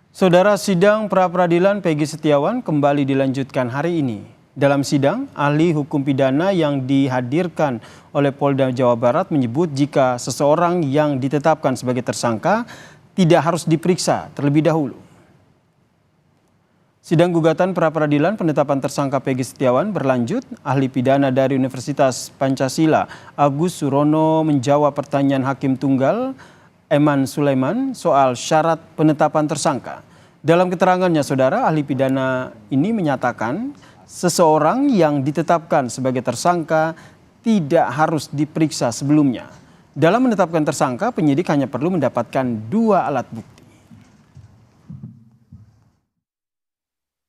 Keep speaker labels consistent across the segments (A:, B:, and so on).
A: Saudara, sidang pra-peradilan Peggy Setiawan kembali dilanjutkan hari ini. Dalam sidang, ahli hukum pidana yang dihadirkan oleh Polda Jawa Barat menyebut jika seseorang yang ditetapkan sebagai tersangka tidak harus diperiksa terlebih dahulu. Sidang gugatan pra-peradilan penetapan tersangka Peggy Setiawan berlanjut. Ahli pidana dari Universitas Pancasila, Agus Surono, menjawab pertanyaan Hakim Tunggal Eman Sulaiman soal syarat penetapan tersangka. Dalam keterangannya, saudara, ahli pidana ini menyatakan seseorang yang ditetapkan sebagai tersangka tidak harus diperiksa sebelumnya. Dalam menetapkan tersangka, penyidik hanya perlu mendapatkan 2 alat bukti.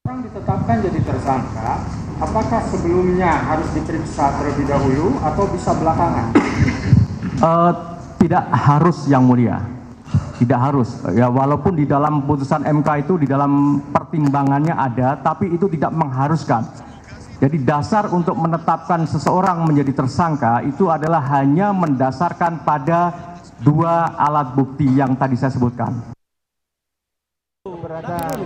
B: Orang ditetapkan jadi tersangka, apakah sebelumnya harus diperiksa terlebih dahulu atau bisa belakangan?
C: Tidak harus, Yang Mulia. Tidak harus. Ya, walaupun di dalam putusan MK itu di dalam pertimbangannya ada, tapi itu tidak mengharuskan. Jadi dasar untuk menetapkan seseorang menjadi tersangka itu adalah hanya mendasarkan pada 2 alat bukti yang tadi saya sebutkan.
D: Keberatan.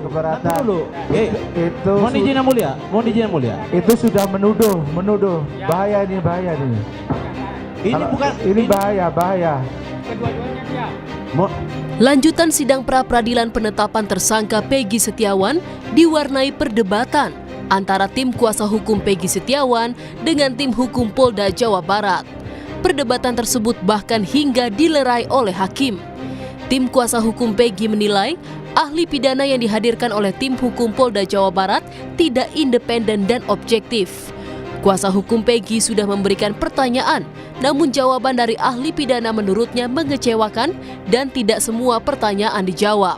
D: Itu mohon izin Yang Mulia. Itu sudah menuduh. Bahaya ini. Ini bahaya.
E: Lanjutan sidang pra-peradilan penetapan tersangka Peggy Setiawan diwarnai perdebatan antara tim kuasa hukum Peggy Setiawan dengan tim hukum Polda Jawa Barat. Perdebatan tersebut bahkan hingga dilerai oleh hakim. Tim kuasa hukum Peggy menilai ahli pidana yang dihadirkan oleh tim hukum Polda Jawa Barat tidak independen dan objektif. Kuasa hukum Peggy sudah memberikan pertanyaan, namun jawaban dari ahli pidana menurutnya mengecewakan dan tidak semua pertanyaan dijawab.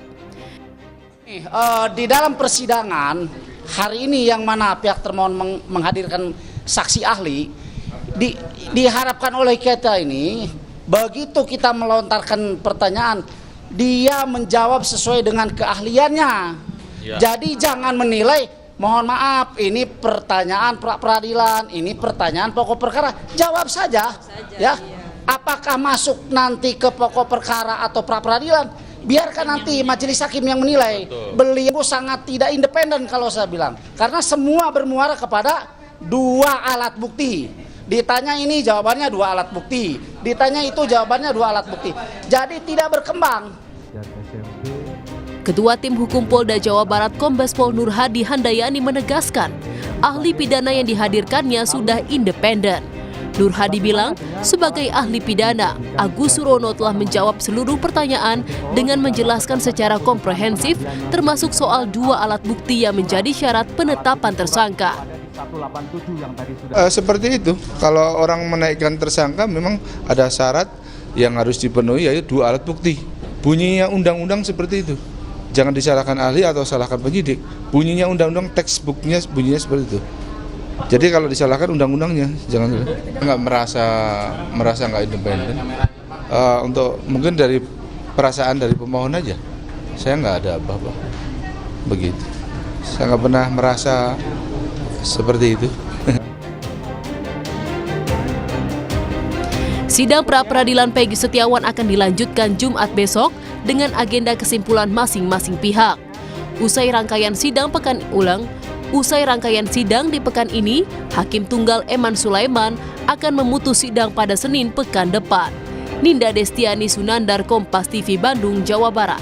F: Di dalam persidangan hari ini yang mana pihak termohon menghadirkan saksi ahli, diharapkan oleh kita ini, begitu kita melontarkan pertanyaan, dia menjawab sesuai dengan keahliannya. Jadi jangan menilai, mohon maaf, ini pertanyaan pra-peradilan, ini pertanyaan pokok perkara. Jawab saja, ya. Apakah masuk nanti ke pokok perkara atau pra-peradilan? Biarkan nanti majelis hakim yang menilai. Beliau sangat tidak independen kalau saya bilang. Karena semua bermuara kepada 2 alat bukti. Ditanya ini jawabannya 2 alat bukti. Ditanya itu jawabannya 2 alat bukti. Jadi tidak berkembang.
E: Ketua Tim Hukum Polda Jawa Barat Kombes Pol Nur Hadi Handayani menegaskan, ahli pidana yang dihadirkannya sudah independen. Nur Hadi bilang, sebagai ahli pidana, Agus Surono telah menjawab seluruh pertanyaan dengan menjelaskan secara komprehensif, termasuk soal 2 alat bukti yang menjadi syarat penetapan tersangka.
G: Seperti itu, kalau orang menaikkan tersangka memang ada syarat yang harus dipenuhi, yaitu 2 alat bukti. Bunyinya undang-undang seperti itu. Jangan disalahkan ahli atau salahkan penyidik. Bunyinya undang-undang, textbooknya bunyinya seperti itu. Jadi kalau disalahkan undang-undangnya, jangan nggak merasa nggak independen. Untuk mungkin dari perasaan dari pemohon aja, saya nggak ada apa-apa. Begitu. Saya nggak pernah merasa seperti itu.
E: Sidang pra-peradilan Peggy Setiawan akan dilanjutkan Jumat besok dengan agenda kesimpulan masing-masing pihak. Usai rangkaian sidang di pekan ini, Hakim Tunggal Eman Sulaiman akan memutus sidang pada Senin pekan depan. Ninda Destiani Sunandar, Kompas TV, Bandung, Jawa Barat.